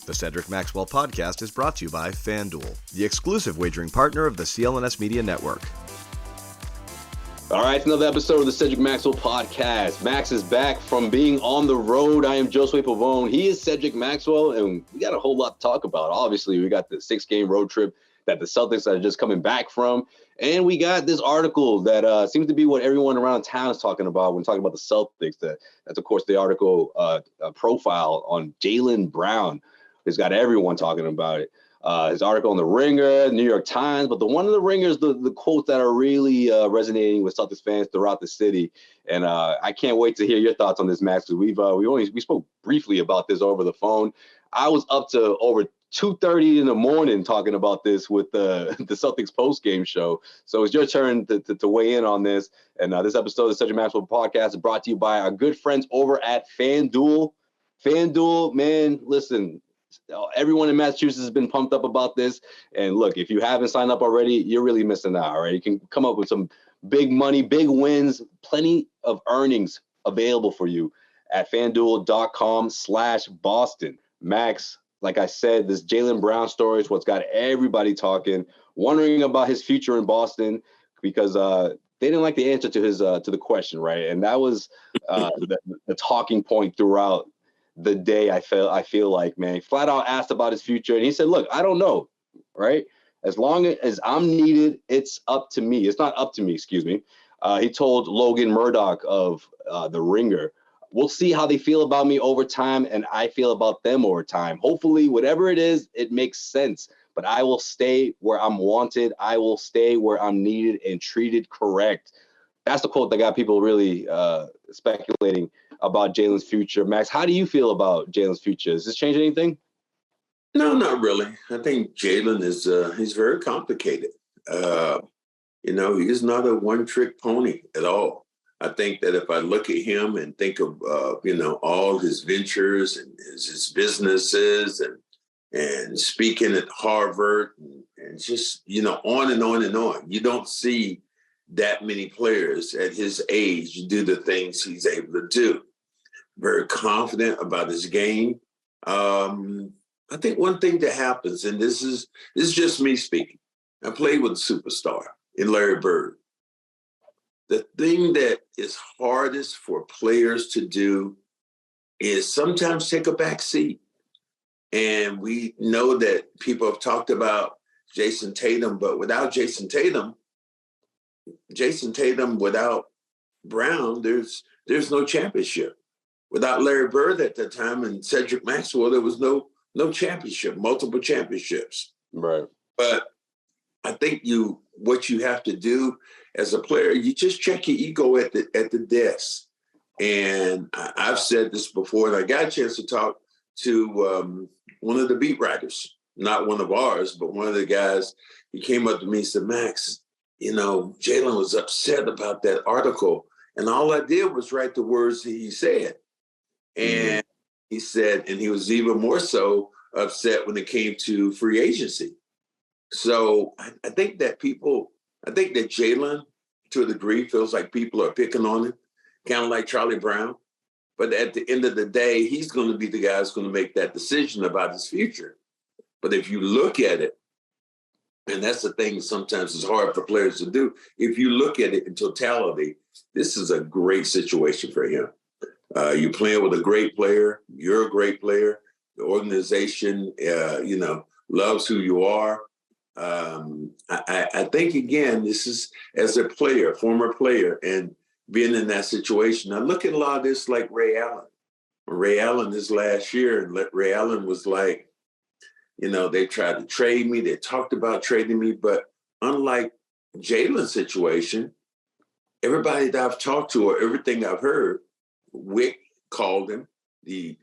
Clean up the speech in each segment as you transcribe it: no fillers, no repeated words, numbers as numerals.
The Cedric Maxwell podcast is brought to you by FanDuel, the exclusive wagering partner of the CLNS Media Network. All right, it's another episode of the Cedric Maxwell podcast. Max is back from being on the road. I am Josue. He is Cedric Maxwell, and we got a whole lot to talk about. Obviously, we got the 6-game road trip that the Celtics are just coming back from, and we got this article that seems to be what everyone around town is talking about when talking about the Celtics. That's, of course, the article profile on Jaylen Brown. It's got everyone talking about it. His article in The Ringer, New York Times, but one of the Ringers, the quotes that are really resonating with Celtics fans throughout the city. And I can't wait to hear your thoughts on this, Max, because we spoke briefly about this over the phone. I was up to over 2:30 in the morning talking about this with the Celtics post-game show. So it's your turn to weigh in on this. And this episode of the Cedric Maxwell podcast is brought to you by our good friends over at FanDuel. FanDuel, man, listen. Everyone in Massachusetts has been pumped up about this. And look, if you haven't signed up already, you're really missing out, all right? You can come up with some big money, big wins, plenty of earnings available for you at FanDuel.com/Boston. Max, like I said, this Jaylen Brown story is what's got everybody talking, wondering about his future in Boston because they didn't like the answer to his to the question, right? And that was the talking point throughout the day. I feel like, man, flat out asked about his future, and he said, look, I don't know, right? As long as I'm needed, it's up to me. It's not up to me, excuse me. He told Logan Murdoch of The Ringer, we'll see how they feel about me over time, and I feel about them over time. Hopefully, whatever it is, it makes sense, but I will stay where I'm wanted. I will stay where I'm needed and treated correct. That's the quote that got people really speculating about Jalen's future. Max, how do you feel about Jalen's future? Does this change anything? No, not really. I think Jalen is he's very complicated. He's not a one-trick pony at all. I think that if I look at him and think of all his ventures and his businesses and speaking at Harvard and just on and on and on, you don't see that many players at his age do the things he's able to do. Very confident about his game. I think one thing that happens, and this is just me speaking, I played with a superstar in Larry Bird. The thing that is hardest for players to do is sometimes take a back seat. And we know that people have talked about Jason Tatum, but without Jason Tatum without Brown, there's no championship. Without Larry Bird at that time and Cedric Maxwell, there was no championship, multiple championships. Right. But I think what you have to do as a player, you just check your ego at the desk. And I've said this before, and I got a chance to talk to one of the beat writers, not one of ours, but one of the guys. He came up to me and said, Max, Jalen was upset about that article. And all I did was write the words that he said. And he said, and he was even more so upset when it came to free agency. So I think that Jalen, to a degree, feels like people are picking on him, kind of like Charlie Brown. But at the end of the day, he's going to be the guy who's going to make that decision about his future. But if you look at it, and that's the thing sometimes it's hard for players to do, if you look at it in totality, this is a great situation for him. You're playing with a great player. You're a great player. The organization, loves who you are. I think, again, this is as a player, former player, and being in that situation. I look at a lot of this like Ray Allen. Ray Allen this last year, and Ray Allen was like, they tried to trade me. They talked about trading me. But unlike Jalen's situation, everybody that I've talked to or everything I've heard, Wick called him, the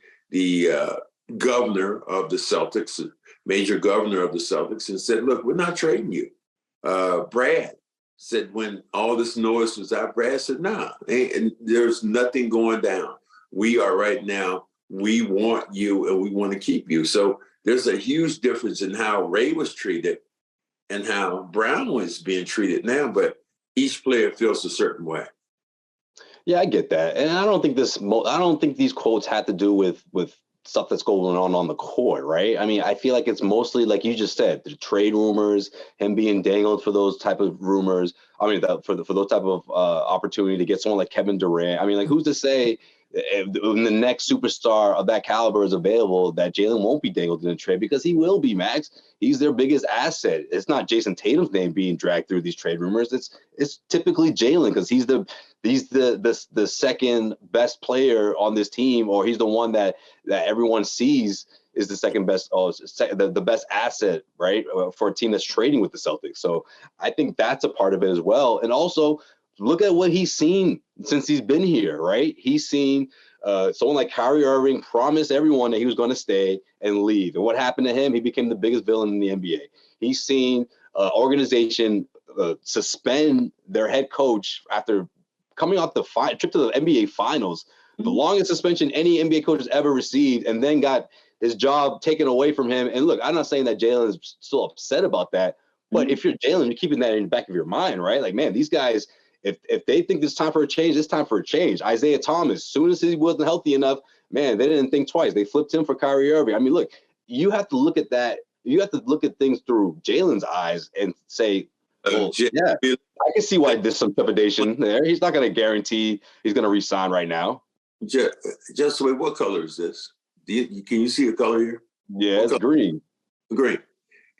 governor of the Celtics, major governor of the Celtics, and said, look, we're not trading you. Brad said when all this noise was out, Brad said, nah, and there's nothing going down. We are right now, we want you and we want to keep you. So there's a huge difference in how Ray was treated and how Brown was being treated now, but each player feels a certain way. Yeah, I get that. And I don't think these quotes had to do with stuff that's going on the court, right? I mean, I feel like it's mostly, like you just said, the trade rumors, him being dangled for those type of rumors. I mean, for those type of opportunity to get someone like Kevin Durant. I mean, like, who's to say when the next superstar of that caliber is available that Jalen won't be dangled in a trade, because he will be, Max. He's their biggest asset. It's not Jason Tatum's name being dragged through these trade rumors. It's typically Jalen, because he's the second best player on this team, or he's the one that everyone sees is the second best, the best asset, right, for a team that's trading with the Celtics. So I think that's a part of it as well. And also, look at what he's seen since he's been here, right? He's seen someone like Kyrie Irving promise everyone that he was going to stay and leave. And what happened to him? He became the biggest villain in the NBA. He's seen organization suspend their head coach after coming off the trip to the NBA Finals, the longest suspension any NBA coach has ever received, and then got his job taken away from him. And look, I'm not saying that Jalen is still upset about that, but if you're Jalen, you're keeping that in the back of your mind, right? Like, man, these guys, if they think it's time for a change, it's time for a change. Isaiah Thomas, as soon as he wasn't healthy enough, man, they didn't think twice. They flipped him for Kyrie Irving. I mean, look, you have to look at that. You have to look at things through Jalen's eyes and say, well, yeah, I can see why there's some trepidation there. He's not going to guarantee he's going to re-sign right now. Just wait, what color is this? Can you see a color here? Yeah, it's green. Green.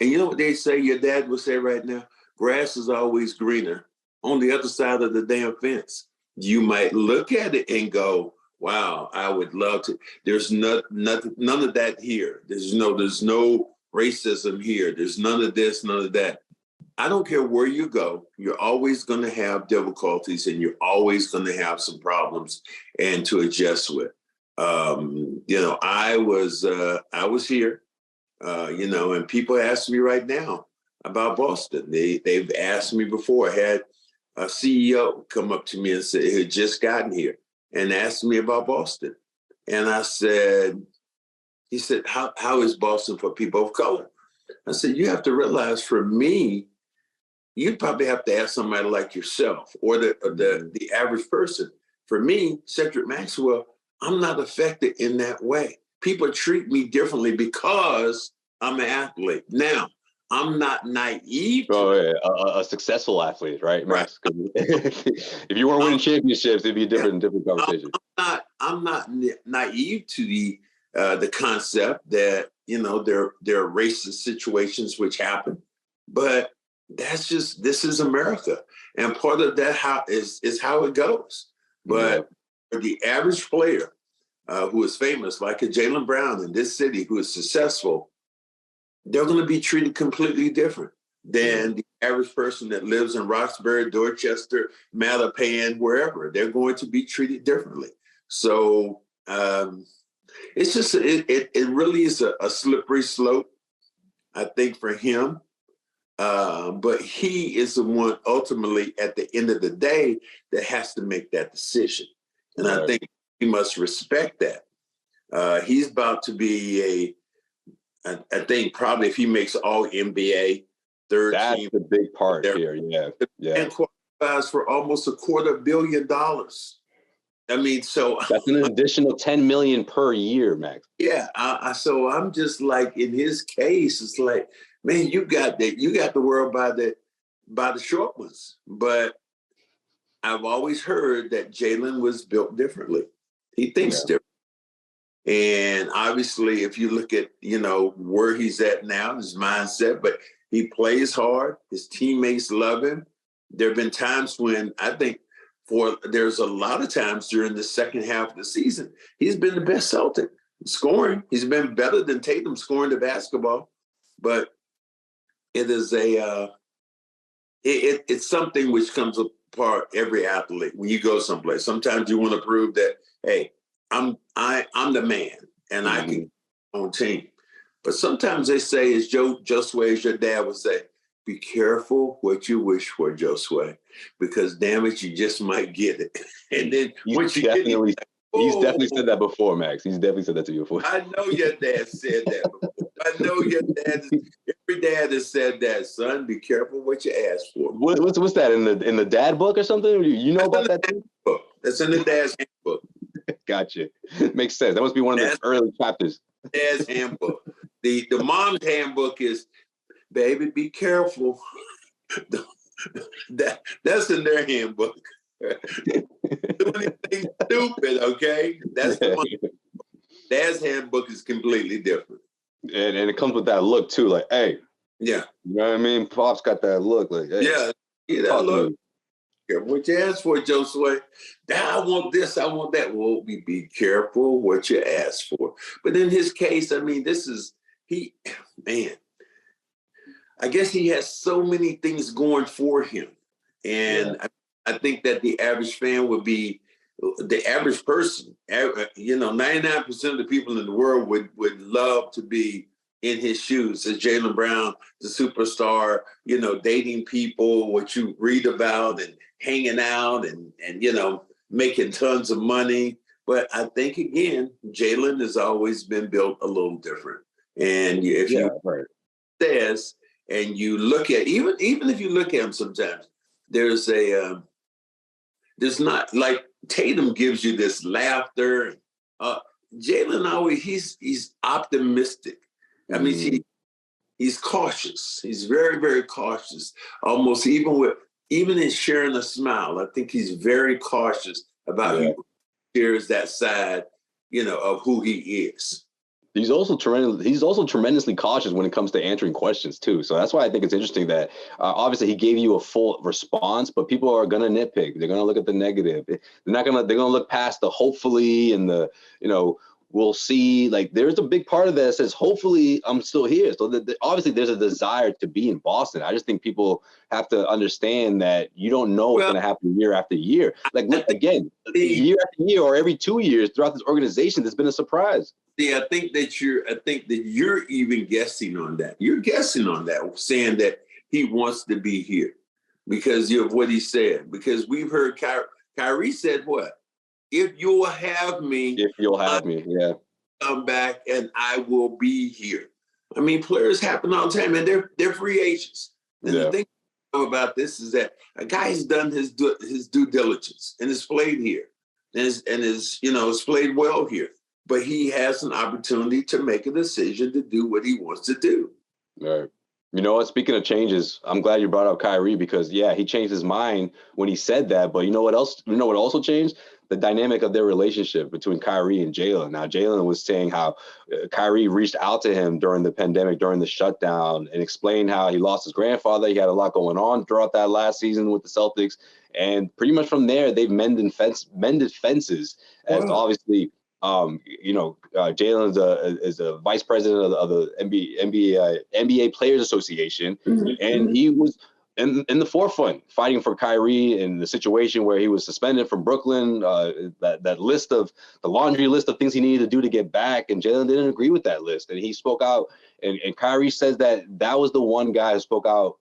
And you know what they say, your dad would say right now? Grass is always greener on the other side of the damn fence. You might look at it and go, wow, I would love to. There's none of that here. There's no racism here. There's none of this, none of that. I don't care where you go. You're always going to have difficulties, and you're always going to have some problems and to adjust with. I was here, and people ask me right now about Boston. They've asked me before. I had a CEO come up to me and say he had just gotten here and asked me about Boston. And I said, he said, how is Boston for people of color? I said, you have to realize, for me, you'd probably have to ask somebody like yourself or the average person. For me, Cedric Maxwell, I'm not affected in that way. People treat me differently because I'm an athlete. Now, I'm not naive. A successful athlete, right, Max? If you weren't winning championships, it'd be a different conversation. I'm not naive to the concept that, there are racist situations which happen, but this is America. And part of that is how it goes. But for the average player who is famous, like a Jaylen Brown in this city, who is successful, they're going to be treated completely different than the average person that lives in Roxbury, Dorchester, Mattapan, wherever. They're going to be treated differently. So it's just, it really is a slippery slope, I think, for him. But he is the one ultimately at the end of the day that has to make that decision. And I think he must respect that. He's about to be I think probably if he makes all NBA, third that's team. That's the big part here, yeah. And qualifies for almost $250 million. I mean, so that's an additional $10 million per year, Max. Yeah, so I'm just like, in his case, it's like, man, you got the world by the short ones. But I've always heard that Jalen was built differently. He thinks different. And obviously, if you look at, where he's at now, his mindset, but he plays hard. His teammates love him. There have been times when I think there's a lot of times during the second half of the season, he's been the best Celtic scoring. He's been better than Tatum scoring the basketball. But it is it's something which comes apart every athlete when you go someplace. Sometimes you want to prove that, hey, I'm the man and I can on team. But sometimes they say, as Josue, as your dad would say, be careful what you wish for, Josue, because damn it, you just might get it. And then once you get it, he's definitely said that before, Max. He's definitely said that to you before. I know your dad said that before. I know your dad. Every dad has said that, son. Be careful what you ask for. What's that in the dad book or something? You know about that too? That's in the dad's handbook. Gotcha. Makes sense. That must be one of the early chapters. Dad's handbook. The mom's handbook is, baby, be careful. That's in their handbook. Do anything stupid, okay? That's the mom. Dad's handbook is completely different. And it comes with that look too, like, hey. Yeah. You know what I mean? Pop's got that look, like, hey. Yeah, that look. What you ask for, Josue? I want this, I want that. Well, be careful what you ask for. But in his case, I mean, I guess he has so many things going for him. And I think that the average fan would be, the average person, 99% of the people in the world would love to be in his shoes as Jaylen Brown, the superstar, dating people, what you read about and hanging out and making tons of money. But I think, again, Jaylen has always been built a little different. And if you says, and you look at, even if you look at him sometimes, there's not, like Tatum gives you this laughter. Jaylen always, he's optimistic. I mean, he's cautious. He's very, very cautious. Almost even in sharing a smile, I think he's very cautious about who shares that side, of who he is. He's also tremendously cautious when it comes to answering questions too. So that's why I think it's interesting that obviously he gave you a full response, but people are gonna nitpick. They're gonna look at the negative. They're gonna look past the hopefully and the we'll see. Like, there's a big part of that says hopefully I'm still here. So obviously there's a desire to be in Boston. I just think people have to understand that you don't know what's going to happen year after year. Like, look, again, year after year or every 2 years throughout this organization, there's been a surprise. Yeah, I think that you're even guessing on that. You're guessing on that, saying that he wants to be here because of what he said. Because we've heard Kyrie said what? If you'll have me, yeah. Come back and I will be here. I mean, players happen all the time, and they're free agents. And the thing about this is that a guy has done his due diligence and has played here, and has played well here. But he has an opportunity to make a decision to do what he wants to do. Right. You know what? Speaking of changes, I'm glad you brought up Kyrie because, he changed his mind when he said that. But you know what else? You know what also changed? The dynamic of their relationship between Kyrie and Jaylen. Now, Jaylen was saying how Kyrie reached out to him during the pandemic, during the shutdown, and explained how he lost his grandfather. He had a lot going on throughout that last season with the Celtics. And pretty much from there, they've mended fences. As obviously, Jaylen is a vice president of the NBA Players Association, and he was in the forefront fighting for Kyrie in the situation where he was suspended from Brooklyn. That list of the laundry list of things he needed to do to get back, and Jaylen didn't agree with that list, and he spoke out. And Kyrie says that was the one guy who spoke out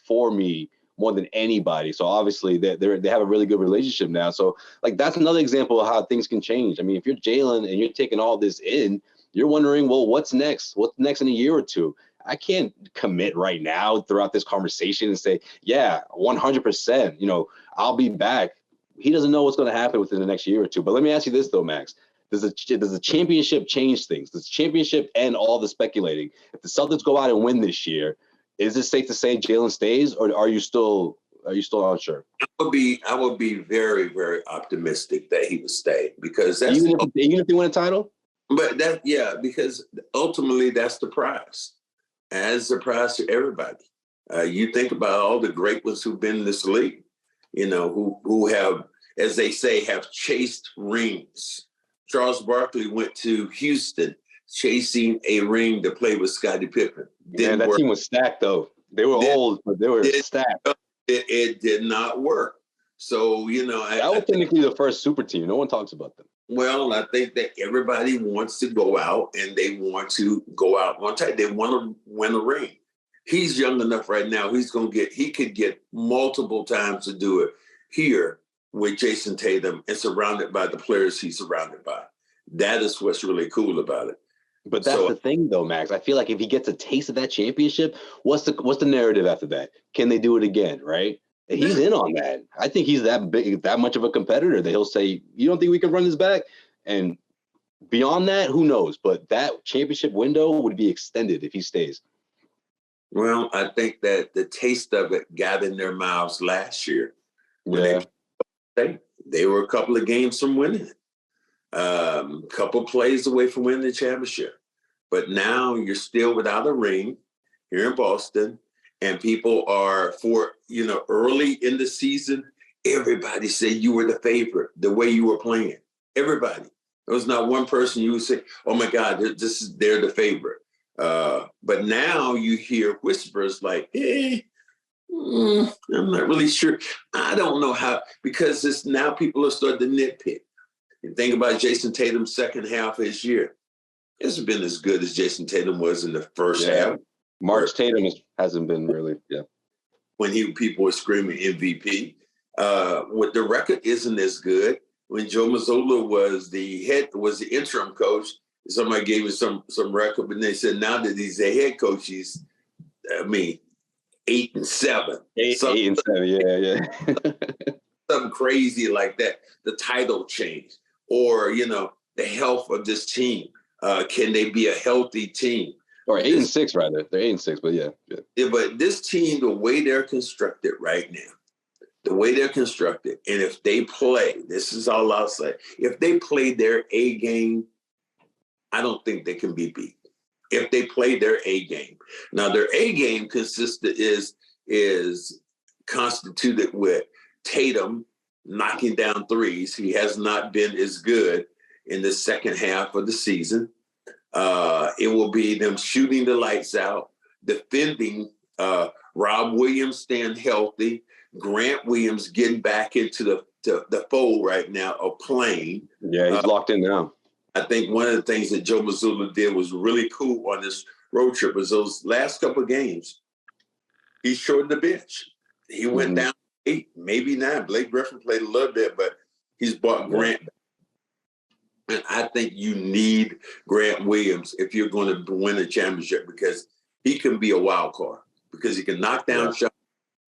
for me more than anybody. So obviously they have a really good relationship now. So like that's another example of how things can change. I mean, if you're Jaylen and you're taking all this in, you're wondering, well, what's next? What's next in a year or two? I can't commit right now throughout this conversation and say, 100%, I'll be back. He doesn't know what's going to happen within the next year or two. But let me ask you this though, Max. Does the championship change things? Does the championship end all the speculating? If the Celtics go out and win this year, is it safe to say Jaylen stays, or are you still unsure? I would be very, very optimistic that he would stay because that's even if they win a title. But because ultimately that's the prize. As a prize to everybody. You think about all the great ones who've been in this league, who have, as they say, have chased rings. Charles Barkley went to Houston chasing a ring to play with Scottie Pippen. That team was stacked, though. They were old, but they were stacked. It did not work. So, that was technically the first super team. No one talks about them. Well, I think that everybody wants to go out and they want to go out one time. They want to win a ring. He's young enough right now. He could get multiple times to do it here with Jason Tatum and surrounded by the players he's surrounded by. That is what's really cool about it. But that's the thing, though, Max. I feel like if he gets a taste of that championship, what's the narrative after that? Can they do it again, right? He's in on that. I think he's that big, that much of a competitor that he'll say, you don't think we can run this back? And beyond that, who knows? But that championship window would be extended if he stays. Well, I think that the taste of it got in their mouths last year. When they were a couple of games from winning it. Couple plays away from winning the championship. But now you're still without a ring here in Boston, and people are early in the season, everybody said you were the favorite, the way you were playing. Everybody. There was not one person you would say, oh my God, they're the favorite. But now you hear whispers like, hey, I'm not really sure. I don't know how, because it's now people are starting to nitpick. And think about Jason Tatum's second half of his year. It hasn't been as good as Jason Tatum was in the first half. March Tatum hasn't been really, when people were screaming MVP. What the record isn't as good. When Joe Mazzulla was the interim coach, somebody gave him some record, but they said now that he's the head coach, he's 8-7. 8-7, something crazy like that. The title change, or the health of this team. Can they be a healthy team? Or 8-6 rather. They're 8-6, but yeah. But this team, the way they're constructed right now, and if they play, this is all I'll say. If they play their A game, I don't think they can be beat. If they play their A game. Now their A game is constituted with Tatum knocking down threes. He has not been as good in the second half of the season. It will be them shooting the lights out, defending, Rob Williams staying healthy, Grant Williams getting back into the fold right now of playing. Yeah, he's locked in now. I think one of the things that Joe Mazzulla did was really cool on this road trip was those last couple of games. He shortened the bench. He went down 8, maybe 9. Blake Griffin played a little bit, but he's brought Grant back. And I think you need Grant Williams if you're going to win a championship, because he can be a wild card, because he can knock down shots,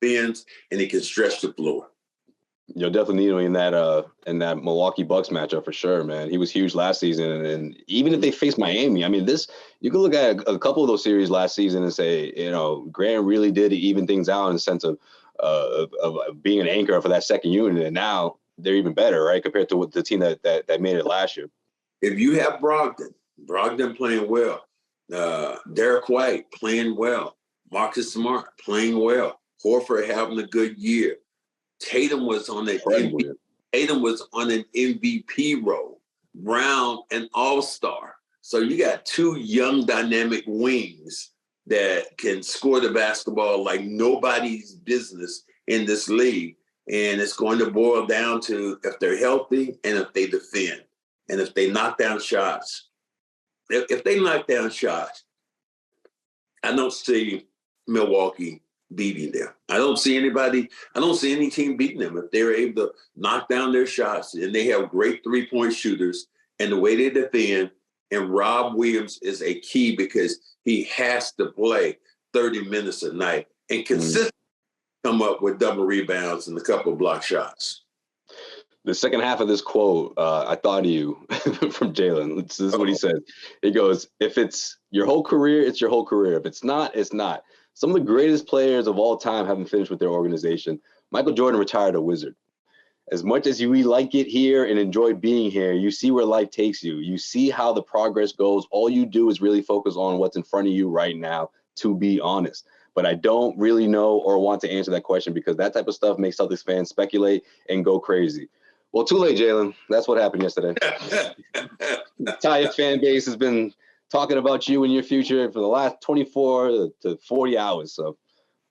bends, and he can stretch the floor. You'll definitely need him in that Milwaukee Bucks matchup for sure, man. He was huge last season, and even if they face Miami, I mean, you can look at a couple of those series last season and say, Grant really did even things out in the sense of being an anchor for that second unit, and now they're even better, right, compared to the team that made it last year. If you have Brogdon playing well, Derek White playing well, Marcus Smart playing well, Horford having a good year. Tatum was on an MVP role. Brown an all-star. So you got 2 young dynamic wings that can score the basketball like nobody's business in this league. And it's going to boil down to if they're healthy and if they defend and if they knock down shots. If they knock down shots, I don't see Milwaukee beating them. I don't see any team beating them if they're able to knock down their shots, and they have great 3-point shooters and the way they defend. And Rob Williams is a key because he has to play 30 minutes a night and consistently come up with double rebounds and a couple of block shots. The second half of this quote, I thought of you from Jalen. This is what he said. He goes, if it's your whole career, it's your whole career. If it's not, it's not. Some of the greatest players of all time haven't finished with their organization. Michael Jordan retired a Wizard. As much as we like it here and enjoy being here, you see where life takes you. You see how the progress goes. All you do is really focus on what's in front of you right now, to be honest. But I don't really know or want to answer that question because that type of stuff makes Celtics fans speculate and go crazy. Well, too late, Jalen. That's what happened yesterday. The entire fan base has been talking about you and your future for the last 24 to 40 hours.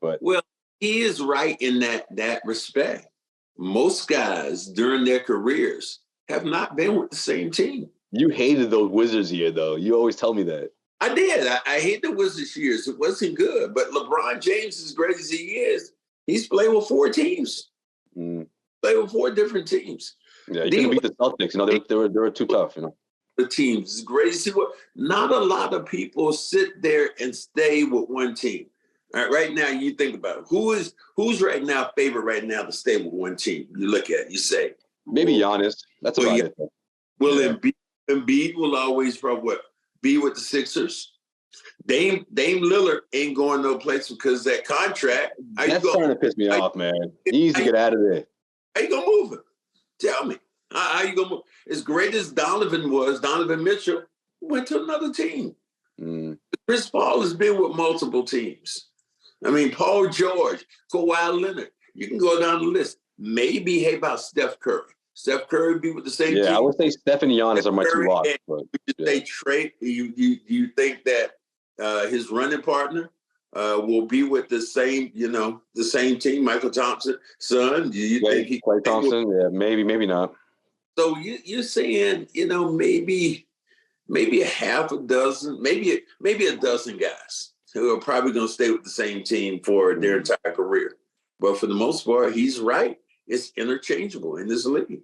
Well, he is right in that respect. Most guys during their careers have not been with the same team. You hated those Wizards year, though. You always tell me that. I did. I hate the Wizards years. It wasn't good. But LeBron James, as great as he is, he's played with 4 teams. Played with 4 different teams. Yeah, you couldn't beat the Celtics. They were too tough, The teams, as great as he was, not a lot of people sit there and stay with one team. All right, right now, you think about it. Who's right now favorite right now to stay with one team? You look at it, you say. Maybe Giannis. That's about it. Will Embiid Embiid will always probably be with the Sixers. Dame Lillard ain't going no place because that contract. That's starting to piss me off, man. He needs to get out of there. How you gonna move him? Tell me. How you gonna move? As great as Donovan Mitchell went to another team. Chris Paul has been with multiple teams. I mean, Paul George, Kawhi Leonard. You can go down the list. Maybe, hey, about Steph Curry. Steph Curry be with the same team. Yeah, I would say Steph and Giannis are my two locks. They trade. You think that his running partner will be with the same team, Michael Thompson's son? Do you think he Klay Thompson? Yeah, maybe not. So you're saying, maybe a half a dozen, maybe a dozen guys who are probably going to stay with the same team for their entire career. But for the most part, he's right. It's interchangeable in this league.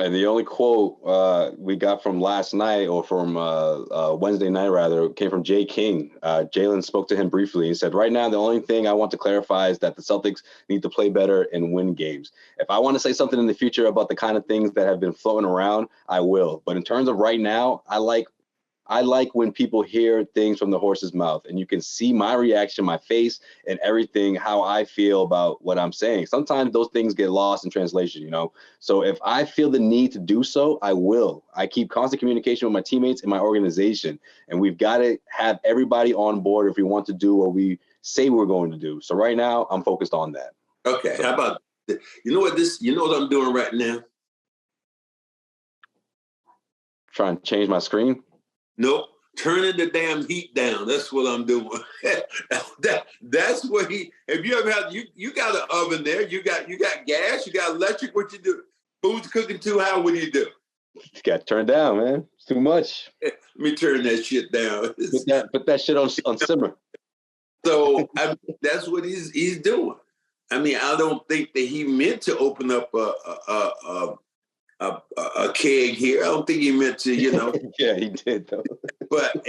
And the only quote we got from last night, or from Wednesday night, rather, came from Jay King. Jalen spoke to him briefly. He said, right now, the only thing I want to clarify is that the Celtics need to play better and win games. If I want to say something in the future about the kind of things that have been floating around, I will. But in terms of right now, I like when people hear things from the horse's mouth, and you can see my reaction, my face, and everything, how I feel about what I'm saying. Sometimes those things get lost in translation, So if I feel the need to do so, I will. I keep constant communication with my teammates and my organization, and we've got to have everybody on board if we want to do what we say we're going to do. So right now, I'm focused on that. Okay, how about you know what I'm doing right now? Trying to change my screen. Nope. Turning the damn heat down. That's what I'm doing. That's what if you ever have, you got an oven there, you got gas, you got electric, what you do? Food's cooking too high, what do? You got to turn down, man. It's too much. Let me turn that shit down. Put that shit on simmer. So that's what he's doing. I mean, I don't think that he meant to open up a keg here. I don't think he meant to, Yeah, he did though. But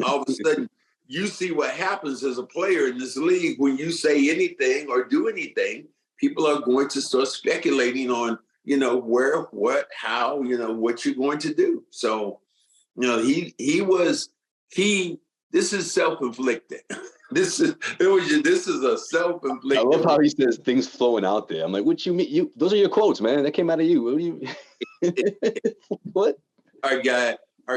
all of a sudden, you see what happens as a player in this league when you say anything or do anything. People are going to start speculating on, where, what, how, what you're going to do. So, this is self-inflicted. This is a self-inflicted. I love how he says things flowing out there. I'm like, what you mean? Those are your quotes, man. That came out of you. What do you? What? Our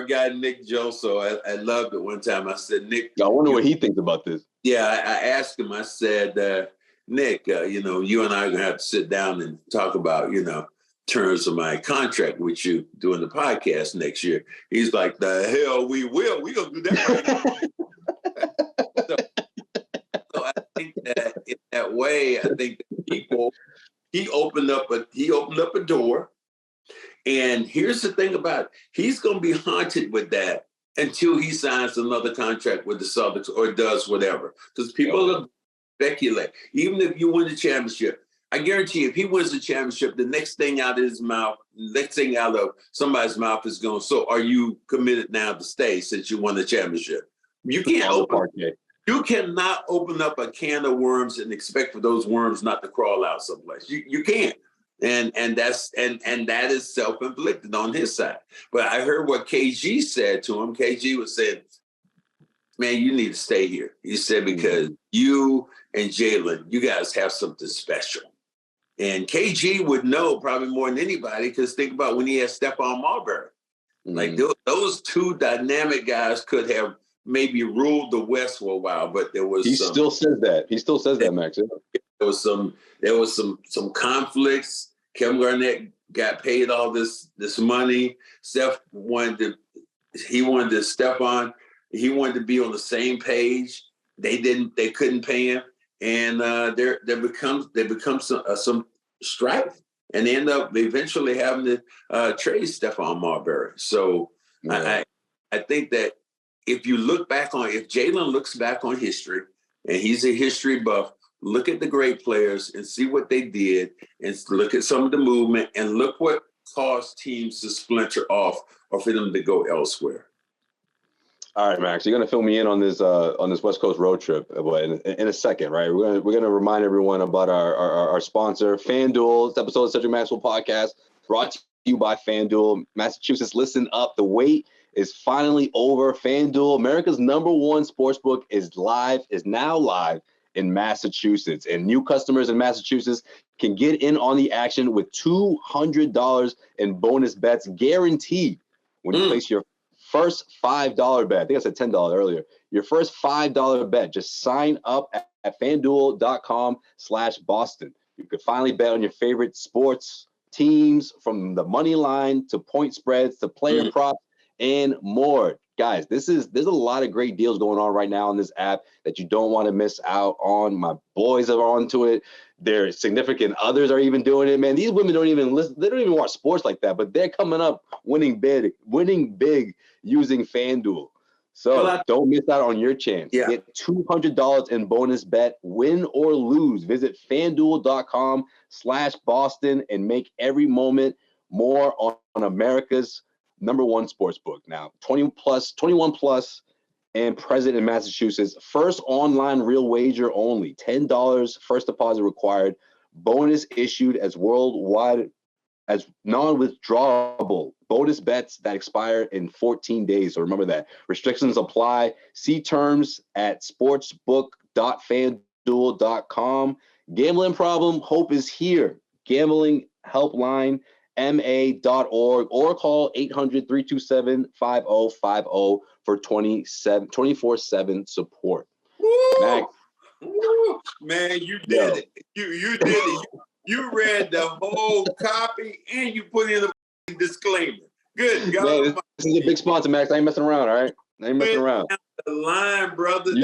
guy Nick Josue. I loved it one time. I said, Nick. I wonder what he thinks about this. Yeah, I asked him. I said, Nick, you and I are gonna have to sit down and talk about, terms of my contract with you doing the podcast next year. He's like, the hell we will. We gonna do that. So I think that in that way, I think that he opened up a door. And here's the thing about it. He's going to be haunted with that until he signs another contract with the Celtics or does whatever. Because people are speculate. Even if you win the championship, I guarantee if he wins the championship, the next thing out of his mouth, next thing out of somebody's mouth is going, so are you committed now to stay since you won the championship? You cannot open up a can of worms and expect for those worms not to crawl out someplace. You can't. And that is self-inflicted on his side. But I heard what KG said to him. KG was saying, man, you need to stay here. He said, because you and Jalen, you guys have something special. And KG would know probably more than anybody, because think about when he had Stephon Marbury. Like those two dynamic guys could have maybe ruled the West for a while, but there was still says that. He still says that, Max. There was some conflicts. Kevin Garnett got paid all this money. Steph wanted Stephon. He wanted to be on the same page. They couldn't pay him, and there becomes some strife, and they end up eventually having to trade Stephon Marbury. So I think that if Jalen looks back on history, and he's a history buff, look at the great players and see what they did, and look at some of the movement, and look what caused teams to splinter off or for them to go elsewhere. All right, Max, you're gonna fill me in on this West Coast road trip, but in a second, right? We're gonna remind everyone about our sponsor, FanDuel. This episode of Cedric Maxwell Podcast brought to you by FanDuel. Massachusetts, listen up. The wait is finally over. FanDuel, America's #1 sportsbook, is now live in Massachusetts. And new customers in Massachusetts can get in on the action with $200 in bonus bets guaranteed when you place your first $5 bet. I think I said $10 earlier. Your first $5 bet. Just sign up at FanDuel.com/Boston. You could finally bet on your favorite sports teams, from the money line to point spreads to player props and more. Guys, there's a lot of great deals going on right now on this app that you don't want to miss out on. My boys are onto it. Their significant others are even doing it, man. These women don't even listen. They don't even watch sports like that, but they're coming up winning big using FanDuel. So don't miss out on your chance. Yeah. Get $200 in bonus bet, win or lose. Visit FanDuel.com/Boston and make every moment more on America's #1 sportsbook. Now, 21 plus, and present in Massachusetts. First online real wager only. $10 first deposit required. Bonus issued as worldwide as non-withdrawable bonus bets that expire in 14 days. So remember that. Restrictions apply. See terms at sportsbook.fanduel.com. Gambling problem? Hope is here. Gambling helpline ma.org or call 800-327-5050 for 24/7 support. Max. Woo, man, you did it. You did it. You read the whole copy and you put in a disclaimer. Good God. Man, this is a big sponsor, Max. I ain't messing around, all right? I ain't messing around. The line, brother. We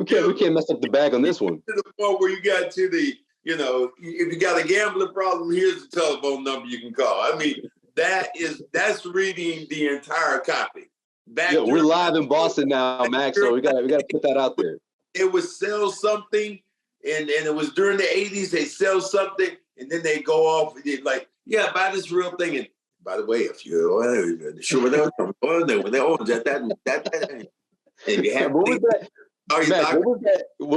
can't mess up the bag on this one. To the point where you got to the, if you got a gambling problem, here's the telephone number you can call. I mean, that's reading the entire copy. We're live in Boston now, Max, so we gotta put that out there. It would sell something, and it was during the 80s, they sell something, and then they go off like, yeah, buy this real thing. And by the way, if you're sure that, and you have what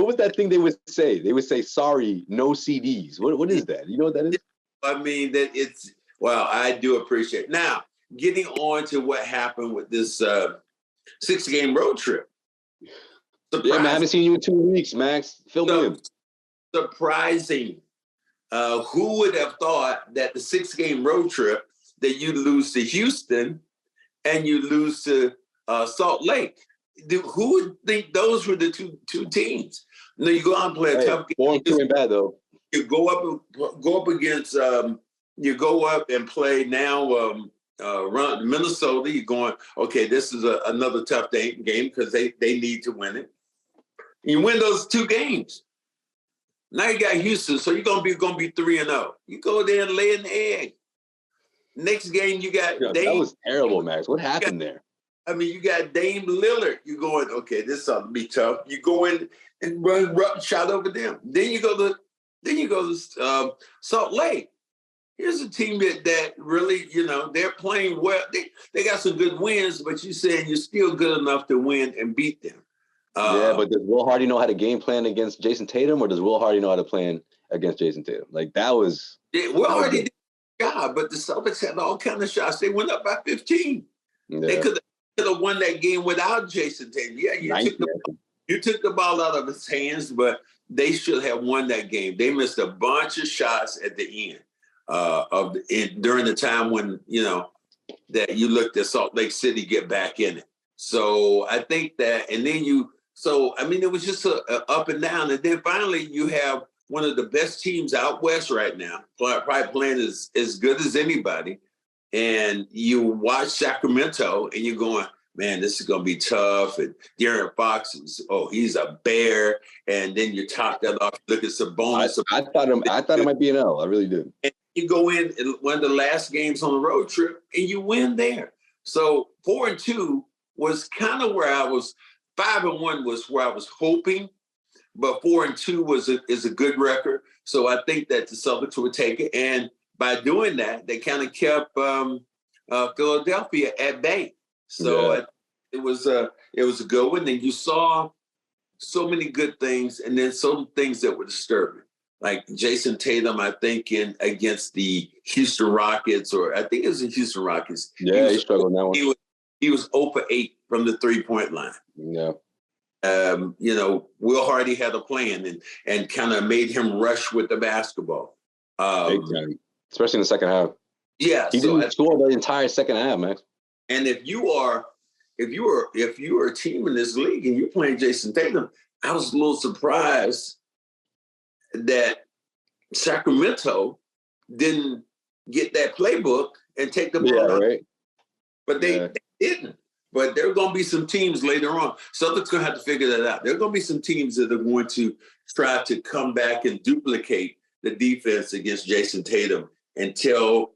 was that thing they would say? They would say, sorry, no CDs. What is that? You know what that is? I mean, I do appreciate it. Now, getting on to what happened with this 6-game road trip. Yeah, man, I haven't seen you in 2 weeks, Max. Fill me in. Surprising. Who would have thought that the 6-game road trip that you lose to Houston and you lose to Salt Lake? Who would think those were the two teams? No, you go out and play a tough game. Bad though. You go up against. You go up and play now. Run Minnesota. You're going. Okay, this is another tough game because they need to win it. You win those 2 games. Now you got Houston, so you're gonna be 3-0. You go there and lay an egg. Next game you got Dame. That was terrible, Max. What happened there? I mean, you got Dame Lillard. You're going, okay, this ought to be tough. You go in and run shot over them. Then you go to Salt Lake. Here's a team that really, they're playing well. They got some good wins, but you're saying you're still good enough to win and beat them. But does Will Hardy know how to game plan against Jason Tatum, or does Will Hardy know how to plan against Jason Tatum? Like, that was... Will Hardy did a job, but the Celtics had all kind of shots. They went up by 15. Yeah. They could have won that game without Jason Tatum. Yeah, you took the ball out of his hands, but they should have won that game. They missed a bunch of shots at the end during the time when, that you looked at Salt Lake City get back in it. So I think that, and then it was just a up and down. And then finally you have one of the best teams out West right now, probably playing as good as anybody. And you watch Sacramento and you're going, man, this is going to be tough. And De'Aaron Fox he's a bear. And then you top that off, look at Sabonis. I thought it might be an L. I really did. And you go in one of the last games on the road trip and you win there. So 4-2 was kind of where I was. 5-1 was where I was hoping, but 4-2 is a good record. So I think that the Celtics would take it. And by doing that, they kind of kept Philadelphia at bay. So it was a good one. And you saw so many good things, and then some things that were disturbing. like Jason Tatum, I think against the Houston Rockets, or I think it was the Houston Rockets. Yeah, he struggled on that one. He was 0 for 8 from the 3-point line. Yeah. Will Hardy had a plan and kind of made him rush with the basketball. Big time. Especially in the second half. Yeah. He didn't score the entire second half, Max. And if you are a team in this league and you're playing Jason Tatum, I was a little surprised that Sacramento didn't get that playbook and take the ball. Yeah, right. But they didn't. But there are going to be some teams later on. Celtics going to have to figure that out. There are going to be some teams that are going to try to come back and duplicate the defense against Jason Tatum and tell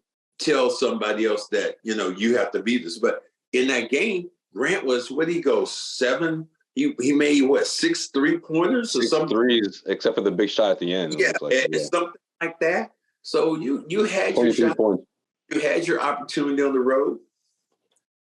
somebody else that, you have to beat this. But in that game, Grant was, what did he go, 7? He made, 6 3-pointers or something? 3s, except for the big shot at the end. Yeah, something like that. So you had your shot. Points. You had your opportunity on the road.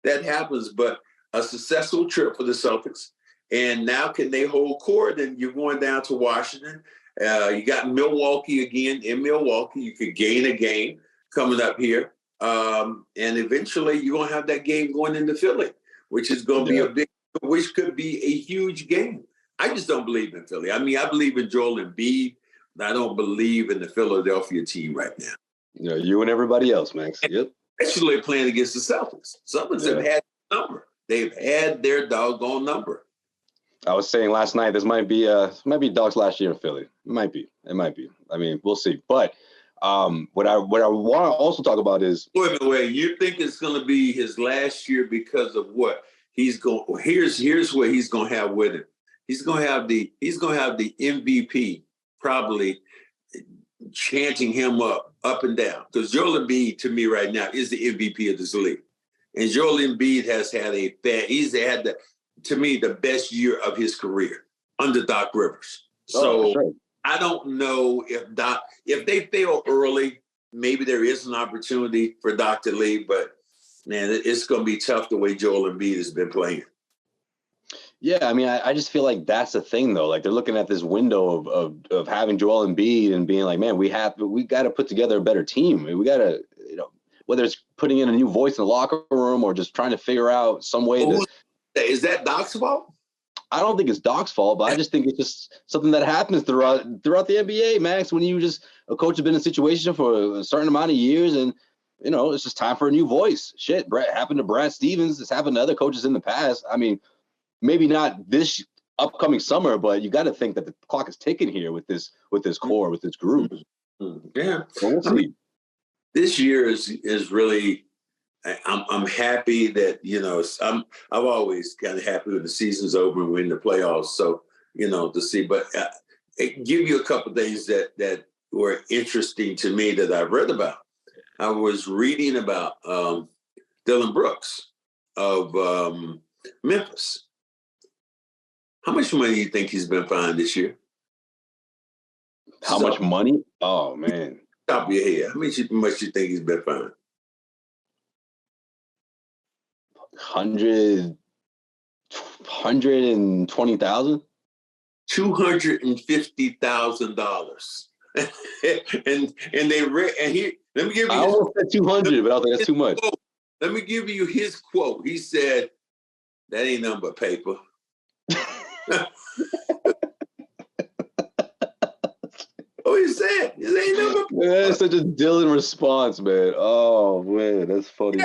That happens, but a successful trip for the Celtics. And now can they hold court? And you're going down to Washington. You got Milwaukee again. In Milwaukee, you could gain a game coming up here. And eventually you're going to have that game going into Philly, which is going to be which could be a huge game. I just don't believe in Philly. I mean, I believe in Joel Embiid, but I don't believe in the Philadelphia team right now. Yeah, you and everybody else, Max. Yep. Especially playing against the Celtics. Celtics have had their number. They've had their doggone number. I was saying last night, this might be Dogs last year in Philly. It might be. I mean, we'll see. But what I want to also talk about is wait. You think it's going to be his last year because of what he's going? Here's what he's going to have with him. He's going to have the MVP probably chanting him up and down, because Joel Embiid to me right now is the MVP of this league, and Joel Embiid has had he's had the best year of his career under Doc Rivers. So sure. I don't know if they fail early, maybe there is an opportunity for Doc to leave, but man, it's going to be tough the way Joel Embiid has been playing. Yeah, I mean, I just feel like that's the thing, though. Like, they're looking at this window of having Joel Embiid and being like, man, we got to put together a better team. We got to, whether it's putting in a new voice in the locker room or just trying to figure out some way to. Is that Doc's fault? I don't think it's Doc's fault, but I just think it's just something that happens throughout the NBA, Max, when a coach has been in a situation for a certain amount of years and, it's just time for a new voice. Shit, happened to Brad Stevens. It's happened to other coaches in the past. I mean, maybe not this upcoming summer, but you got to think that the clock is ticking here with this core, with this group. Yeah. So we'll see. This year is really, I'm happy that, I'm always kind of happy when the season's over and we're in the playoffs. So, to see, but give you a couple of things that were interesting to me that I've read about. I was reading about Dylan Brooks of Memphis. How much money do you think he's been fined this year? How much money? Oh, man. Top of your head. How much you think he's been fined? 120,000? $250,000. and they let me give you. I almost said 200, but I was like, that's too much. Let me give you his quote. He said, "That ain't nothing but paper." Oh, he said, "It ain't nothing but paper." That's such a Dylan response, man. Oh man, that's funny.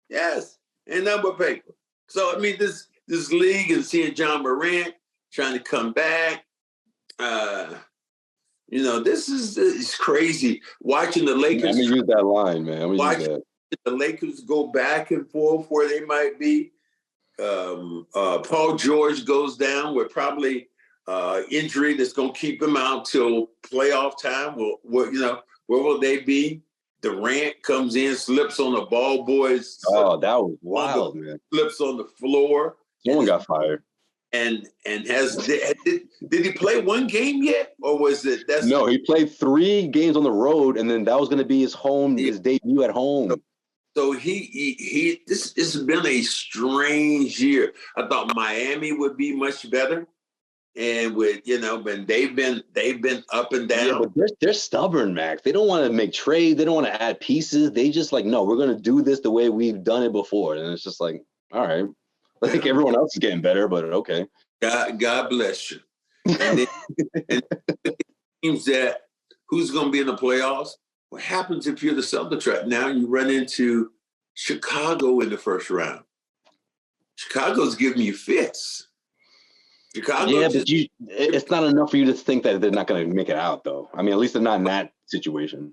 Yes, ain't nothing but paper. So I mean, this league and seeing John Morant trying to come back. This is crazy. Watching the Lakers. I'm gonna use that line, man. Watching the Lakers go back and forth where they might be. Paul George goes down with probably injury that's going to keep him out till playoff time. Where will they be? Durant comes in, slips on the ball boys. Oh, that was wild, man. Slips on the floor. Someone got fired. And did he play one game yet, or was it? No, he played 3 games on the road, and then that was going to be his debut at home. So this has been a strange year. I thought Miami would be much better, and with but they've been up and down. Yeah, but they're stubborn, Max. They don't want to make trades. They don't want to add pieces. They just like, no, we're gonna do this the way we've done it before. And it's just like, all right, I think everyone else is getting better, but okay. God bless you. And it seems that who's going to be in the playoffs? What happens if you're the Celtics right now? You run into Chicago in the first round. Chicago's giving you fits. Chicago, yeah, but it's not enough for you to think that they're not going to make it out, though. I mean, at least they're not in that situation.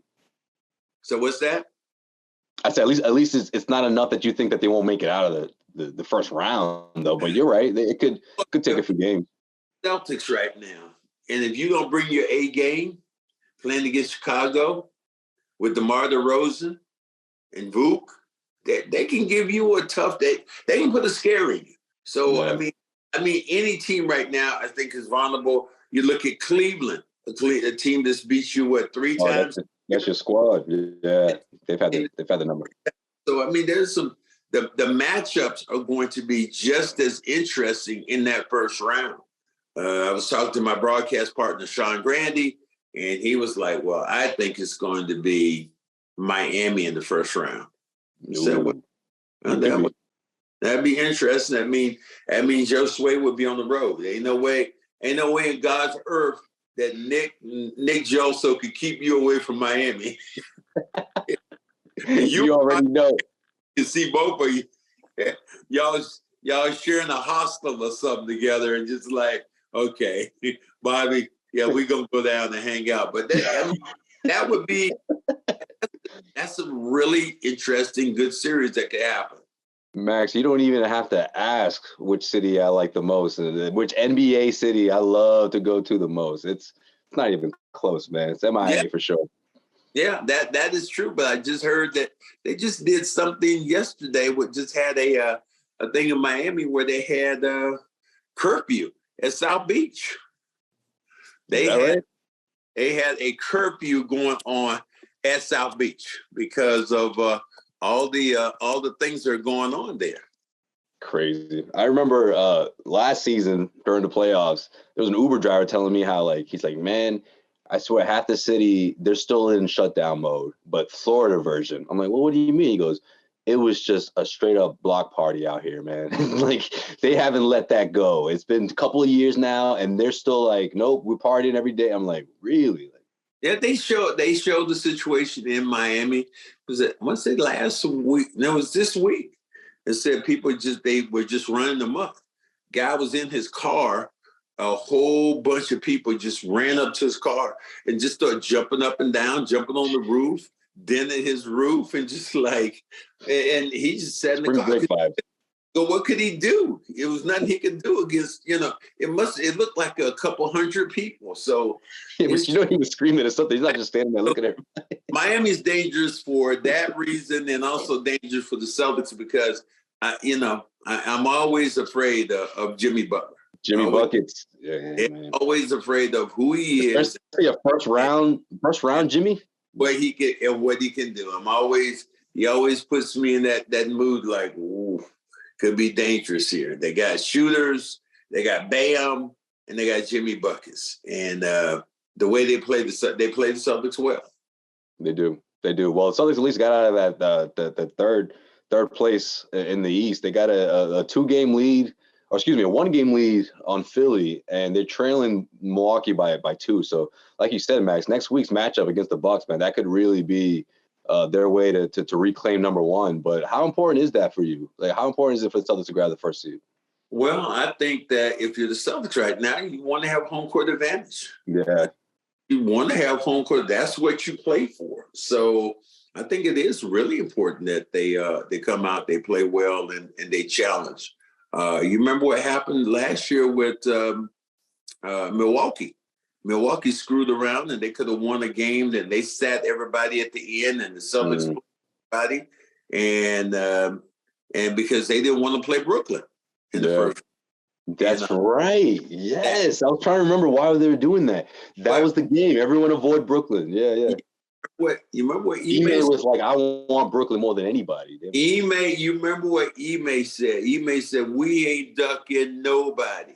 So what's that? I said at least it's not enough that you think that they won't make it out of the first round, though. But you're right; it could take a few games. Celtics right now, and if you don't bring your A game, playing against Chicago with DeMar DeRozan and Vuk, they can give you a tough day. They can put a scare in you. So yeah. I mean, any team right now, I think is vulnerable. You look at Cleveland, a team that's beat you 3 times. That's your squad. Yeah, they've had the number. So I mean, there's some. The matchups are going to be just as interesting in that first round. I was talking to my broadcast partner, Sean Grandy, and he was like, well, I think it's going to be Miami in the first round. So that'd be interesting. That means Josue would be on the road. Ain't no way in God's earth that Nick Josue could keep you away from Miami. you already know. You see both of you. Y'all sharing a hostel or something together and just like, okay, Bobby, yeah, we're going to go down and hang out. But that would be – that's a really interesting, good series that could happen. Max, you don't even have to ask which city I like the most, which NBA city I love to go to the most. It's not even close, man. It's MIA for sure. Yeah, that is true. But I just heard that they just did something yesterday. Just had a thing in Miami where they had curfew at South Beach. They had a curfew going on at South Beach because of all the things that are going on there. Crazy. I remember last season during the playoffs, there was an Uber driver telling me how he's like, man, I swear half the city, they're still in shutdown mode, but Florida version. I'm like, well, what do you mean? He goes, it was just a straight up block party out here, man. They haven't let that go. It's been a couple of years now, and they're still like, nope, we're partying every day. I'm like, really? Yeah, they showed the situation in Miami. Was it? I want to say last week. No, it was this week. It said people they were just running them up. Guy was in his car. A whole bunch of people just ran up to his car and just started jumping up and down, jumping on the roof, denting his roof, and just and he just sat in the car. So what could he do? It was nothing he could do against, it looked like a couple hundred people. So yeah, but he was screaming at something. He's not just standing there looking at everybody. Miami's dangerous for that reason and also dangerous for the Celtics because I'm always afraid of Jimmy Butler. Jimmy Buckets. Yeah, always afraid of who he is. A first round Jimmy. What he can do. He always puts me in that mood like, ooh, could be dangerous here. They got shooters, they got Bam, and they got Jimmy Buckets. And the way they play the Celtics well. They do. Well, the Celtics at least got out of that the third place in the East. They got a 2-game lead. A 1-game lead on Philly, and they're trailing Milwaukee by 2. So, like you said, Max, next week's matchup against the Bucks, man, that could really be their way to reclaim number 1. But how important is that for you? How important is it for the Celtics to grab the first seed? Well, I think that if you're the Celtics right now, you want to have home court advantage. Yeah. You want to have home court. That's what you play for. So I think it is really important that they come out, they play well, and they challenge. You remember what happened last year with Milwaukee? Milwaukee screwed around and they could have won a game. Then they sat everybody at the end, and the Celtics played everybody, and because they didn't want to play Brooklyn in the first. That's right. Yes, I was trying to remember why they were doing that. That was the game. Everyone avoid Brooklyn. Yeah. You remember what Ime was like? I want Brooklyn more than anybody. You remember what Ime said? Ime said, we ain't ducking nobody.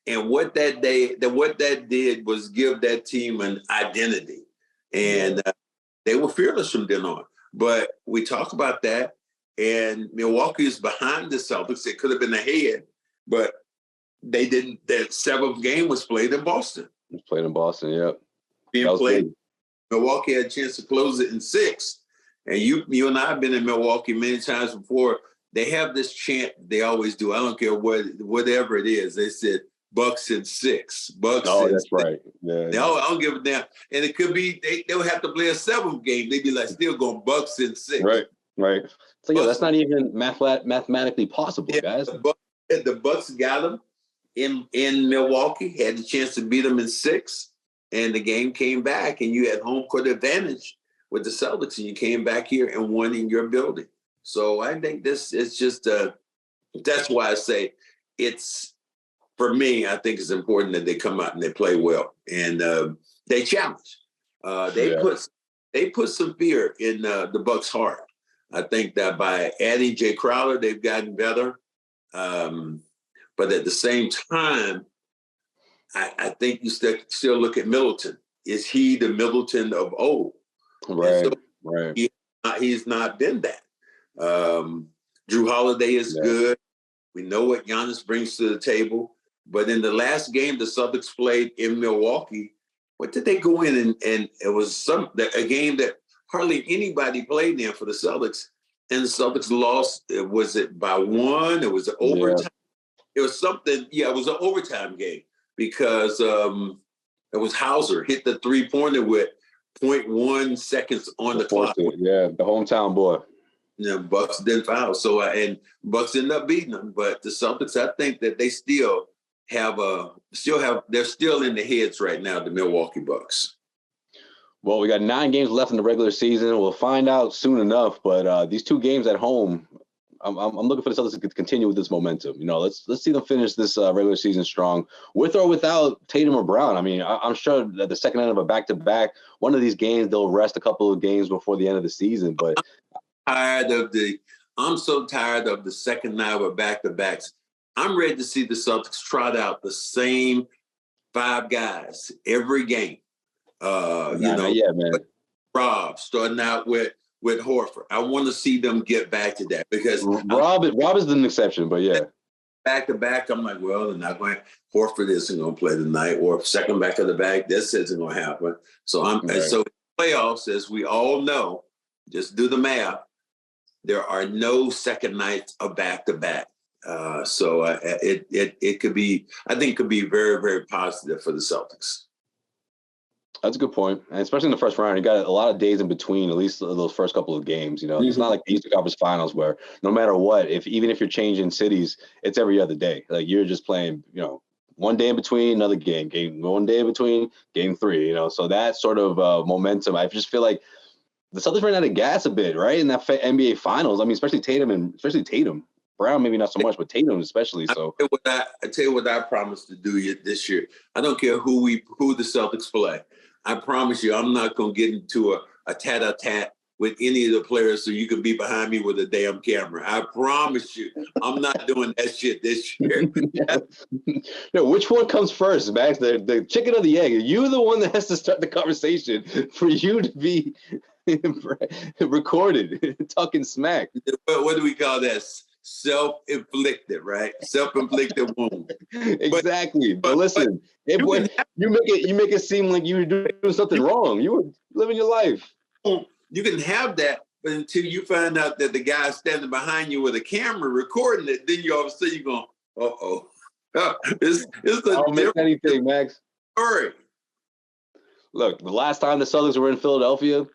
And what that did was give that team an identity. And they were fearless from then on. But we talk about that, and Milwaukee is behind the Celtics. It could have been ahead, but they didn't. That seventh game was played in Boston. It was played in Boston, yep. Being played. Big. Milwaukee had a chance to close it in 6. And you and I have been in Milwaukee many times before. They have this chant they always do. I don't care whatever it is. They said Bucks in 6. Bucks. Oh, in that's 6. right. Yeah. I don't give a damn. And it could be they would have to play a 7th game. They'd be like still going Bucks in 6. Right. So yeah, that's not even mathematically possible, guys. The Bucks got them in Milwaukee. Had the chance to beat them in 6, and the game came back, and you had home court advantage with the Celtics, and you came back here and won in your building. So I think this is just that's why I say it's, for me, I think it's important that they come out and they play well, and they challenge. They put some fear in the Bucks' heart. I think that by adding Jay Crowder, they've gotten better. But at the same time, I think you still look at Middleton. Is he the Middleton of old? Right. He's not been that. Drew Holiday is good. We know what Giannis brings to the table. But in the last game the Celtics played in Milwaukee, what did they go in and it was a game that hardly anybody played in for the Celtics, and the Celtics lost. Was it by 1? It was an overtime. It was something. Yeah, it was an overtime game because it was Hauser hit the 3-pointer with 0.1 seconds on the clock. Yeah, the hometown boy. Yeah, Bucks didn't foul. So and Bucks ended up beating them. But the Celtics, I think that they still have they're still in the heads right now, the Milwaukee Bucks. Well, we got 9 games left in the regular season. We'll find out soon enough. But these 2 games at home, I'm looking for the Celtics to continue with this momentum. Let's see them finish this regular season strong, with or without Tatum or Brown. I mean, I'm sure that the second end of a back-to-back, one of these games they'll rest a couple of games before the end of the season. But I'm so tired of the second night of back-to-backs. I'm ready to see the Celtics trot out the same 5 guys every game. Man. Rob starting out with Horford. I want to see them get back to that because Rob is an exception, but yeah. Back to back, I'm like, well, they're not going. Horford isn't going to play tonight, or second back of the back, this isn't going to happen. So so playoffs, as we all know, just do the math. There are no second nights of back to back. So it could be, I think, could be very, very positive for the Celtics. That's a good point. And especially in the first round, you got a lot of days in between, at least those first couple of games. It's not like the Eastern Conference Finals where no matter what, even if you're changing cities, it's every other day. Like you're just playing, one day in between another game, one day in between game 3, So that sort of momentum, I just feel like the Celtics ran out of gas a bit, right? In that NBA Finals. I mean, especially Tatum. Brown, maybe not so much, but Tatum especially. So I tell you what I promised to do this year. I don't care who the Celtics play. I promise you, I'm not going to get into a tat-a-tat with any of the players so you can be behind me with a damn camera. I promise you, I'm not doing that shit this year. No, which one comes first, Max? The chicken or the egg? Are you the one that has to start the conversation for you to be recorded, talking smack? What do we call that? Self-inflicted, right? Self-inflicted wound. Exactly. But listen, you make it seem like you were doing something wrong. You were living your life. You can have that, but until you find out that the guy standing behind you with a camera recording it, then you all of a sudden you're going, uh-oh. It's I don't miss anything, Max. Story. Look, the last time the Celtics were in Philadelphia,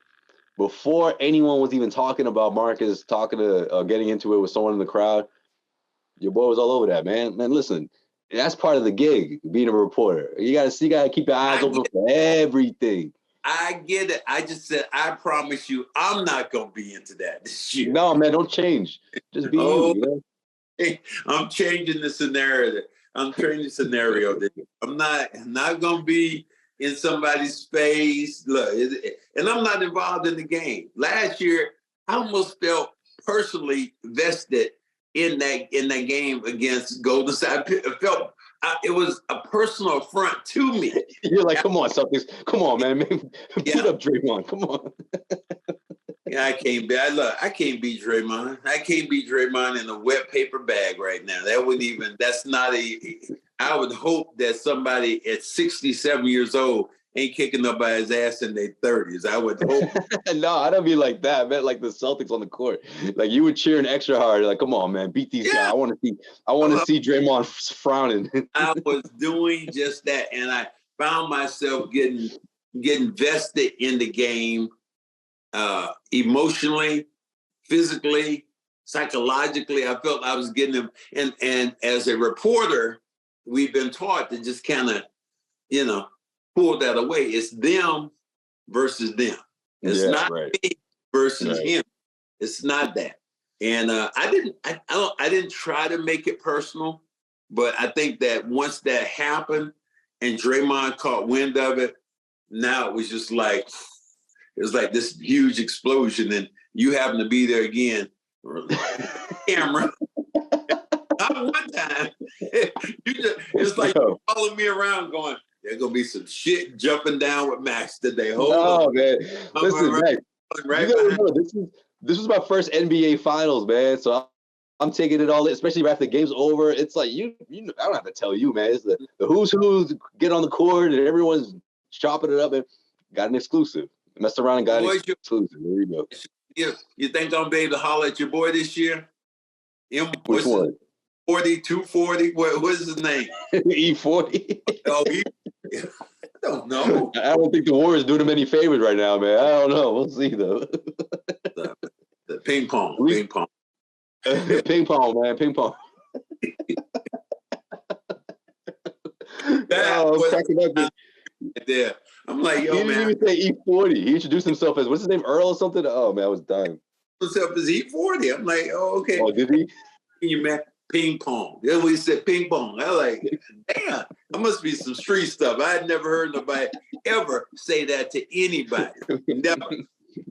before anyone was even talking about Marcus getting into it with someone in the crowd, your boy was all over that, man. Man, listen, that's part of the gig, being a reporter. You gotta keep your eyes open for everything. I get it. I just said, I promise you, I'm not gonna be into that this year. No, man, don't change. Just be you. Hey, I'm changing the scenario. I'm not gonna be in somebody's face. Look, and I'm not involved in the game. Last year, I almost felt personally vested in that game against Golden State. I it was a personal affront to me. You're like, come on, Celtics. Come on, man. Put up Draymond. Come on. Yeah, I can't beat Draymond. I can't beat Draymond in a wet paper bag right now. I would hope that somebody at 67 years old ain't kicking nobody's ass in their 30s. I would hope. No, I don't mean like that. I meant like the Celtics on the court. Like you were cheering extra hard. Like, come on, man, beat these guys. I want to see Draymond frowning. I was doing just that, and I found myself getting vested in the game, emotionally, physically, psychologically. I felt I was getting them, and as a reporter, we've been taught to just kind of, pull that away. It's them versus them. It's not me versus him. It's not that. And I didn't try to make it personal, but I think that once that happened and Draymond caught wind of it, now it was just like, it was like this huge explosion, and you happen to be there again, camera. Not one time. It's like you're following me around going, there's going to be some shit jumping down with Max today. Hold on. Man. Listen, Max, this was my first NBA Finals, man. So I'm taking it all in, especially after the game's over. It's like, I don't have to tell you, man. It's the who's get on the court, and everyone's chopping it up, and got an exclusive. Messed around and got an exclusive. There you go. You think I'm going to be able to holler at your boy this year? Which one? 40, 240, what's his name? E40. Oh, I don't know. I don't think the Warriors do them any favors right now, man. I don't know. We'll see, though. The ping pong. Ping pong, man. Ping pong. There. I'm like, yo, he man. He didn't even say E40. He introduced himself as, what's his name, Earl or something? Oh, man, I was dying. Himself as E40. I'm like, oh, okay. Oh, did he? You man, ping pong. That's what he said, ping pong. I was like, damn, that must be some street stuff. I had never heard nobody ever say that to anybody. Never.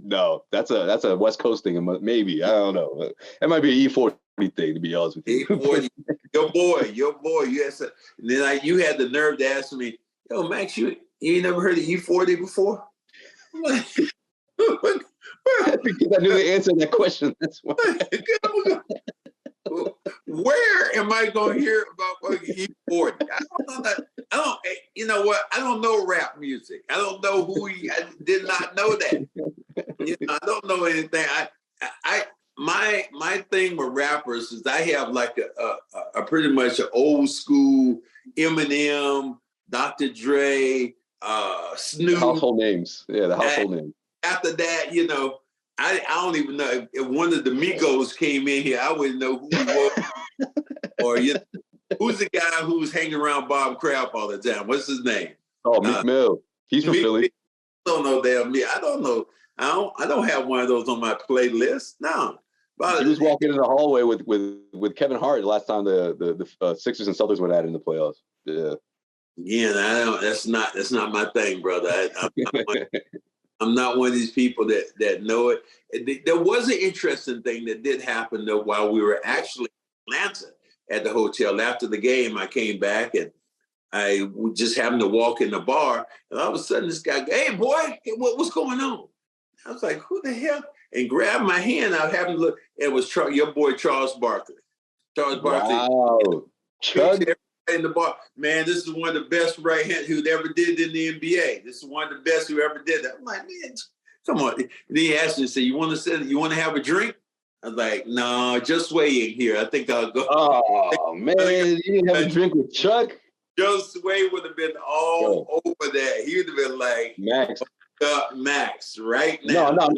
No, that's a West Coast thing. Maybe, I don't know. That might be an E40 thing, to be honest with you. E40, your boy. Yes, and then you had the nerve to ask me, yo, Max, you ain't never heard of E40 before? I'm like, because I knew the answer to that question. That's why. Where am I going to hear about fucking E40? I don't know that. You know what? I don't know rap music. I don't know I did not know that. I don't know anything. My thing with rappers is I have like a pretty much an old school Eminem, Dr. Dre, Snoop. The household names. Yeah, the household names. After that, I don't even know if one of the Migos came in here, I wouldn't know who he was. Or who's the guy who's hanging around Bob Kraft all the time? What's his name? Oh, Meek Mill. He's from Philly. I don't know damn me. I don't know. I don't have one of those on my playlist. No. He was walking in the hallway with Kevin Hart the last time the Sixers and Celtics went at it in the playoffs. Yeah. Yeah, that's not my thing, brother. I'm not one of these people that know it. There was an interesting thing that did happen, though, while we were actually in Atlanta at the hotel. After the game, I came back, and I just happened to walk in the bar, and all of a sudden this guy, hey, boy, what's going on? I was like, who the hell? And grabbed my hand. I happened to look. It was your boy, Charles Barkley. Charles Barkley. Wow. Chuck. In the bar, man, this is one of the best right hands who ever did in the NBA. This is one of the best who ever did that. I'm like, man, come on. And then he asked me, say, you want to have a drink? I was like, no, just weigh in here. I think I'll go. Oh, man, you didn't have a drink with Chuck? Josue would have been all over that. He would have been like, Max, right now. No.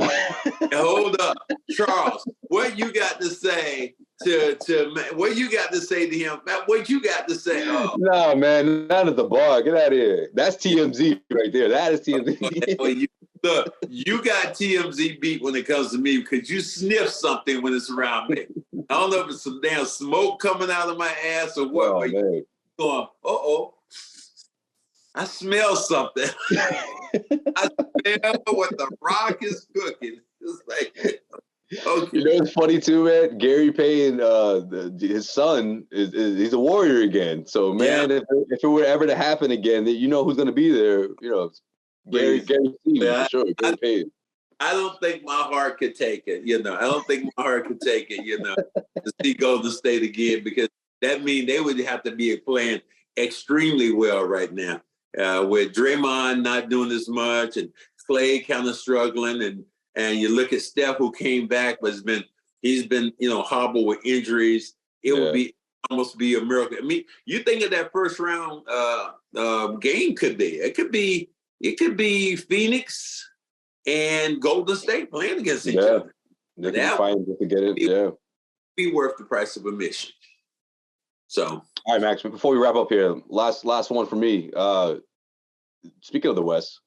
Hold up, Charles. What you got to say to what you got to say to him? What you got to say? Oh. No, man, not at the bar. Get out of here. That's TMZ right there. That is TMZ. Look, you got TMZ beat when it comes to me because you sniff something when it's around me. I don't know if it's some damn smoke coming out of my ass or what. Oh, man. Going, I smell something. I smell what the Rock is cooking. It's like, Okay. You know, it's funny too, man. Gary Payne, his son he's a Warrior again. So, man, if it were ever to happen again, you know who's going to be there. You know, Gary Payne for sure. Gary Payne. I don't think my heart could take it. You know, I don't think my heart could take it. You know, to see Golden State again, because that means they would have to be playing extremely well right now. With Draymond not doing as much and Clay kind of struggling, and you look at Steph, who came back, but he's been hobbled with injuries. It would be almost be a miracle. I mean, you think of that first round game could be. It could be Phoenix and Golden State playing against each other. They can find to get it. Be worth the price of admission. So, all right, Max. Before we wrap up here, last one for me. Speaking of the West,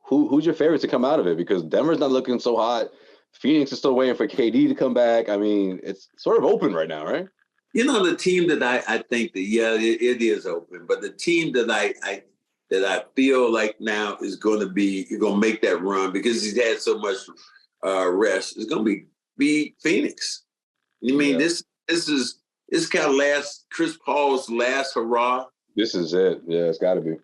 who's your favorite to come out of it? Because Denver's not looking so hot. Phoenix is still waiting for KD to come back. I mean, it's sort of open right now, right? You know, the team that I think that it is open, but the team that I feel like now is going to make that run because he's had so much rest. It's going to be Phoenix. I mean, this is kind of Chris Paul's last hurrah. This is it. Yeah, it's got to be.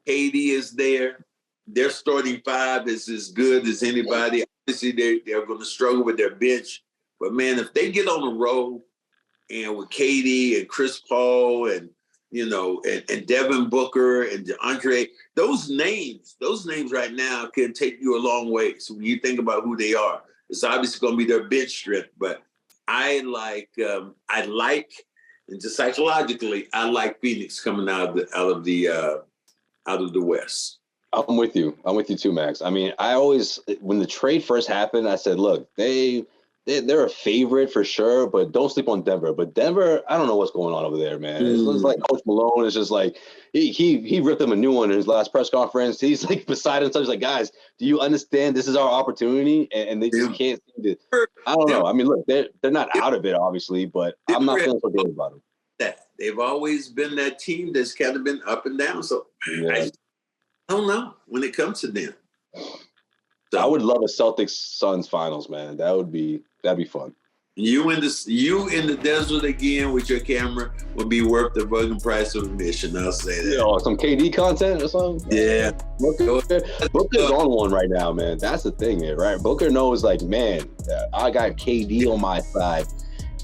KD is there. Their starting five is as good as anybody. Obviously, they're going to struggle with their bench, but man, if they get on the road and with KD and Chris Paul and and Devin Booker and DeAndre, those names right now can take you a long way. So when you think about who they are, it's obviously going to be their bench strength. But I like, and just psychologically, I like Phoenix coming out of the West. I'm with you too, Max. I mean, when the trade first happened, I said, look, they're a favorite for sure, but don't sleep on Denver. But Denver, I don't know what's going on over there, man. It's like Coach Malone is just like he ripped them a new one in his last press conference. He's like beside himself. He's like, guys, do you understand this is our opportunity? And they just can't seem to. I don't know. I mean, look, they're not out of it, obviously, but I'm not feeling so good about them. They've always been that team that's kind of been up and down. So I don't know when it comes to them. So, I would love a Celtics-Suns finals, man. That'd be fun. You in the desert again with your camera would be worth the fucking price of admission. I'll say that. Some KD content or something. Yeah, Booker's on one right now, man. That's the thing, here, right? Booker knows, like, man, I got KD on my side.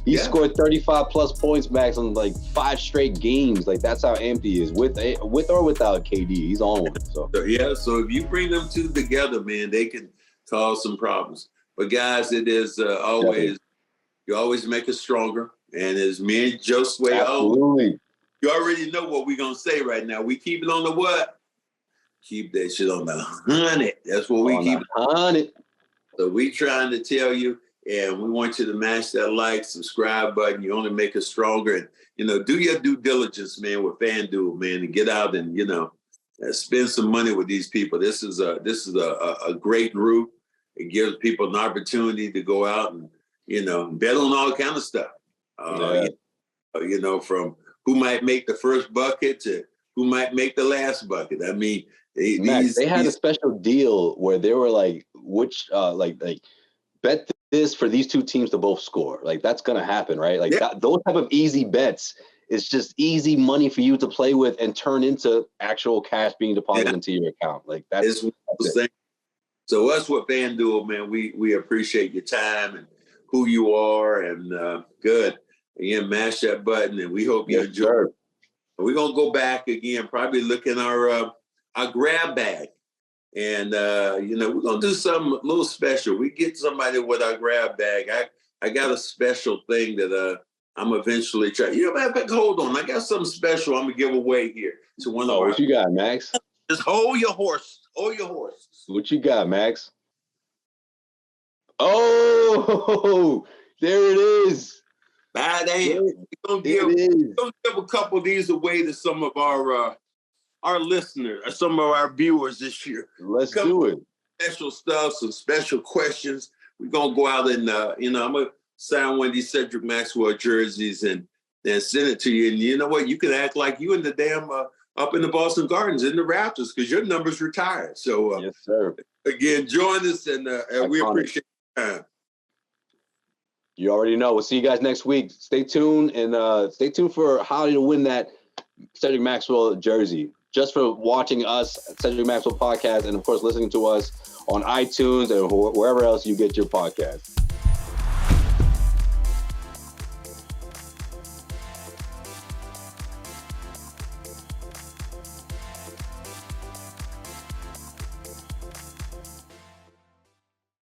He scored 35 plus points, Max, on like 5 straight games. Like, that's how amped he is with or without KD. He's on one. So if you bring them two together, man, they can cause some problems. But guys, it is always you always make us stronger. And as me and Josue, absolutely, you already know what we're gonna say right now. We keep it on the what? Keep that shit on the 100. That's what we keep it 100. So we trying to tell you. And we want you to mash that like, subscribe button. You only make us stronger. And, do your due diligence, man, with FanDuel, man, and get out and, spend some money with these people. This is a great group. It gives people an opportunity to go out and, bet on all kind of stuff. From who might make the first bucket to who might make the last bucket. I mean, they had a special deal where they were like, bet this for these two teams to both score. Like, that's going to happen, right? Like, those type of easy bets, it's just easy money for you to play with and turn into actual cash being deposited into your account. Like, that's it. So us with FanDuel, man, we appreciate your time and who you are, and good. Again, mash that button, and we hope you enjoy. Sure. We're going to go back again, probably look in our grab bag. And, we're going to do something a little special. We get somebody with our grab bag. I got a special thing that I'm eventually trying. Hold on. I got something special I'm going to give away here to one of our. What you got, Max? Just hold your horse. Hold your horse. What you got, Max? Oh, there it is. Bad damn. We're going to give a couple of these away to some of our listeners, some of our viewers this year. Let's do it. Special stuff, some special questions. We're going to go out and, I'm going to sign one of these Cedric Maxwell jerseys and send it to you. And you know what? You can act like you in the damn up in the Boston Gardens in the Raptors because your number's retired. So, yes, sir. Again, join us, and we appreciate your time. You already know. We'll see you guys next week. Stay tuned and stay tuned for how to win that Cedric Maxwell jersey. Just for watching us, Cedric Maxwell podcast, and of course listening to us on iTunes and wherever else you get your podcast.